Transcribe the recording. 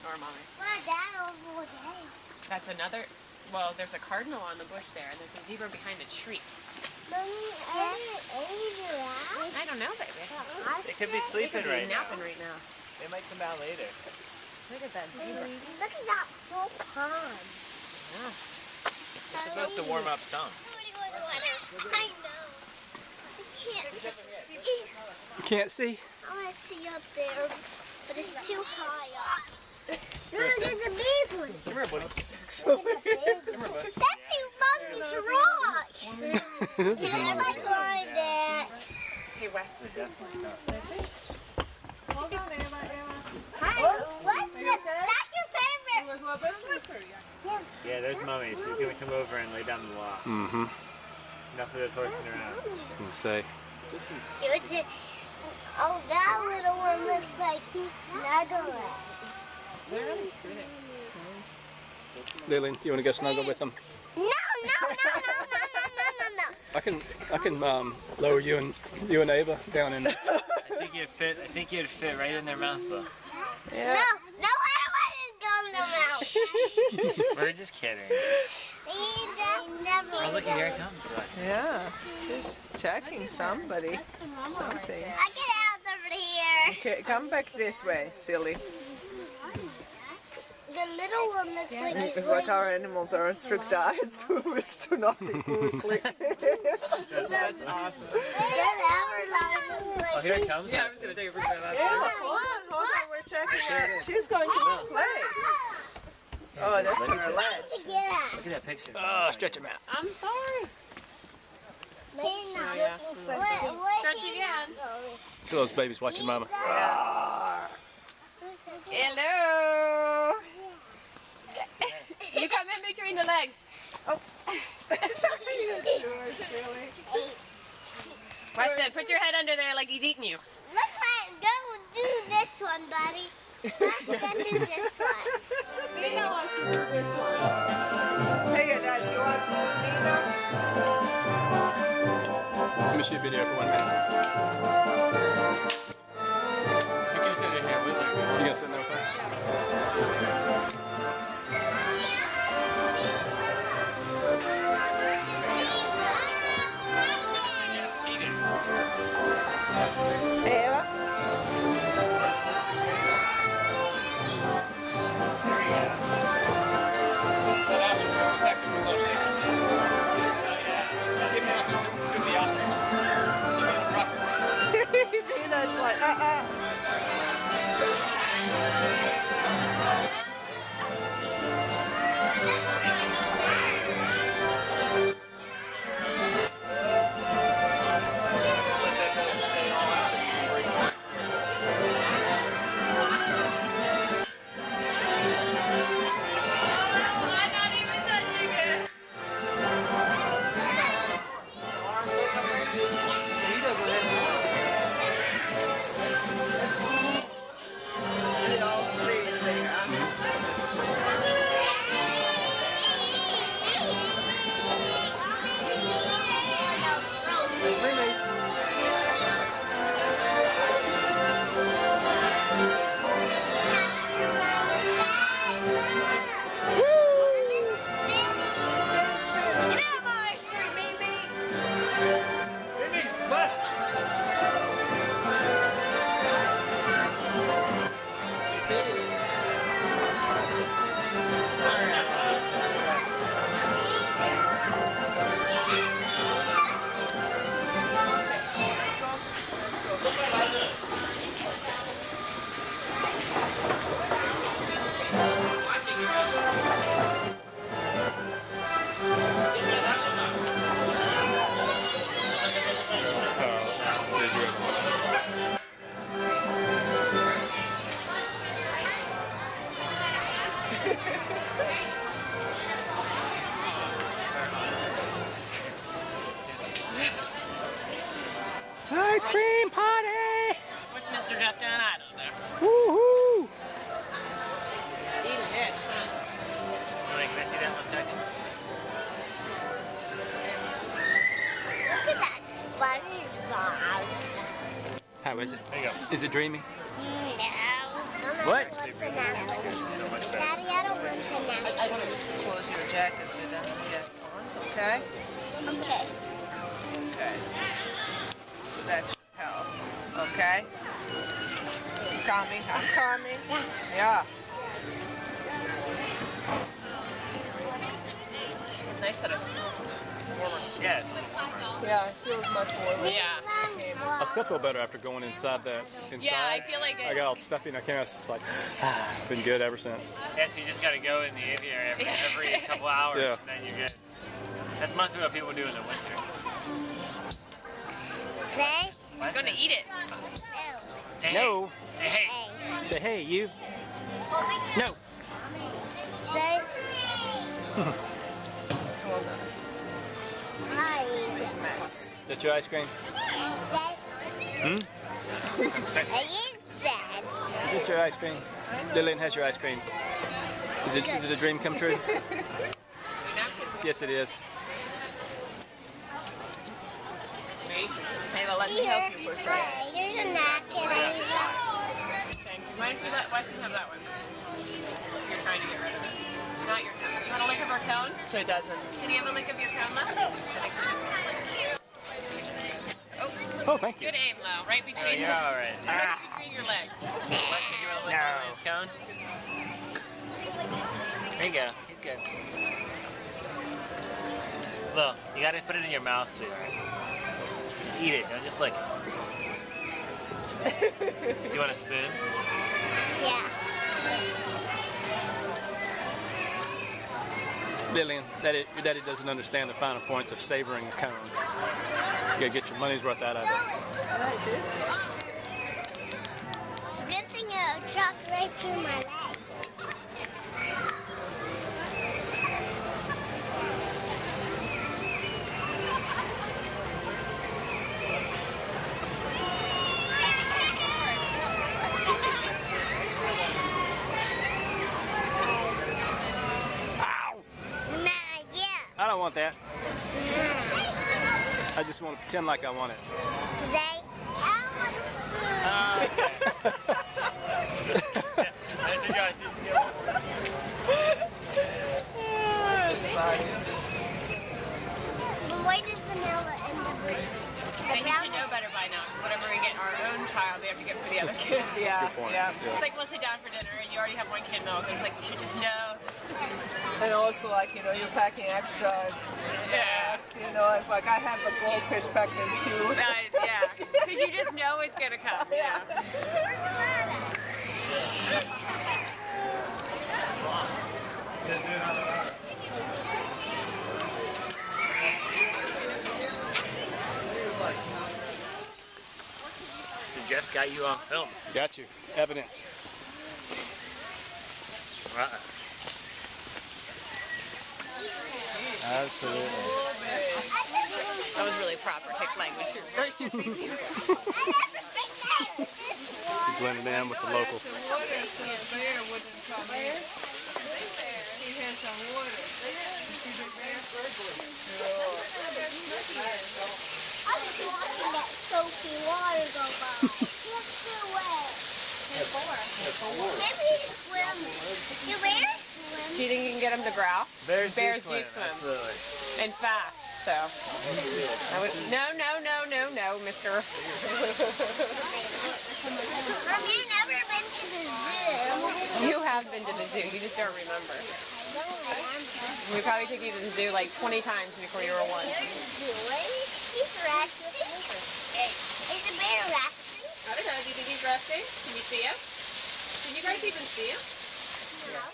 Or mommy. What that over there? That's another. Well, there's a cardinal on the bush there, and there's a zebra behind a tree. Mommy, are there any rats? I don't know, baby. They could be sleeping right now. Napping right now. They might come out later. Look at that zebra. Look at that full pond. Yeah. It's supposed to warm up some. I know. I can't see. You can't see? I want to see up there, but it's too high up. Look, there's a big one. Come here, buddy. That's humongous rock. I like climb that. Hey, Weston. Hold on, Emma. Hi. What's the? That's your favorite. It was a little bit slippery. Yeah, there's Mummy. She's gonna come over and lay down the law. Mm-hmm. Enough of this horsing around. Just gonna say. Oh, that little one looks like he's snuggling. Lillian, you want to go snuggle with them? No. I can lower you and Ava down in. I think you'd fit right in their mouth though. No, I don't want to go in the mouth. We're just kidding. Oh, look, here it comes. Yeah, she's checking somebody. Something. I get out over here. Okay, come back this way, silly. The little one looks like he's It's like our animals are on strict diets, which do not eat food quick. That's awesome. Oh, here it comes. Yeah, I was going to take a picture of that. Hold on, we're checking her. She's going to play. Oh, that's on her ledge. Look at that picture. Oh, stretch him out. I'm sorry. Yeah. Stretch again. Look at those babies watching mama. Hello. You come in between the legs. Oh. Weston, put your head under there like he's eating you. Let's go do this one, buddy. Let's go do this one. Nina wants to do this one. Hey, Dad, you want Nina? Let me shoot a video for 1 minute. You can sit in here with her. You gonna sit in there with her? Hey, Eva? Nina's like, Ice cream party! What's Mr. Jeff doing? I don't know. Woohoo! He's eating it. Wait, can I see that 1 second? Look at that SpongeBob. How is it? There you go. Is it dreamy? No. What? What's another one? Okay? Okay. Okay. So that should help. Okay? Calming. I'm calming. Yeah. It's nice that it's warmer. Yeah, it's a little warmer. Yeah, it feels much more. Yeah. I still feel better after going inside that. Inside. Yeah, I feel like I it. got all stuffy and I came out just like, been good ever since. Yeah, so you just gotta go in the aviary every couple hours, Yeah. and then you're good. That must be what people do in the winter. Say, Why is I'm gonna that? eat it. no. Say No. Hey. Say hey. Hey. Say, hey, you. No. Say, Hold on. hi. Mess. That's your ice cream? Say, Hmm? I ain't sad. Is it your ice cream? Lillian has your ice cream. Is it a dream come true? Yes, it is. Ava, let me help you for a second. Here's a napkin. Thank you. Why don't you let Weston have that one? You're trying to get rid of it. Not your cone. You want a lick of her cone? So it doesn't. Can you have a lick of your cone left? Oh, Oh, thank you. good aim, Lo. Right Oh, between, you're all right. right between your legs. Weston, you wanna lick on his cone? There you go. He's good. Look, you gotta put it in your mouth, sweetheart. Just eat it. Don't just lick it. Do you want a spoon? Yeah. Lillian, your daddy doesn't understand the finer points of savoring a cone. You gotta get your money's worth out of it. Good thing it dropped right through my leg. Ow! Nah, yeah. I don't want that. I just want to pretend like I want it. Say, I want a spoon. That's it, guys. It's fine. But why does vanilla in the And you should know better by now, because whenever we get our own child, we have to get for the other kid. Yeah, Good point. yeah. It's like we'll sit down for dinner and you already have one kid milk. It's like you should just know. And also, like, you know, you're packing extra snacks, you know, it's like I have the goldfish packed in two. Yeah, because you just know it's gonna come. Yeah. So Jeff got you on film. Got you. Evidence. Absolutely. That was really proper hick language. Blending in with the locals. I was watching that soapy water go by. Look away. Maybe he's swimming. Do bears swim? Do you think you can get him to growl? Bears do swim. Absolutely. And fast, so. No, mister. Mom, you've never been to the zoo. You have been to the zoo, you just don't remember. We probably took you to the zoo like 20 times before you were one. He's resting. Is the bear resting? I don't know, do you think he's resting? Can you see him? Can you guys even see him? No.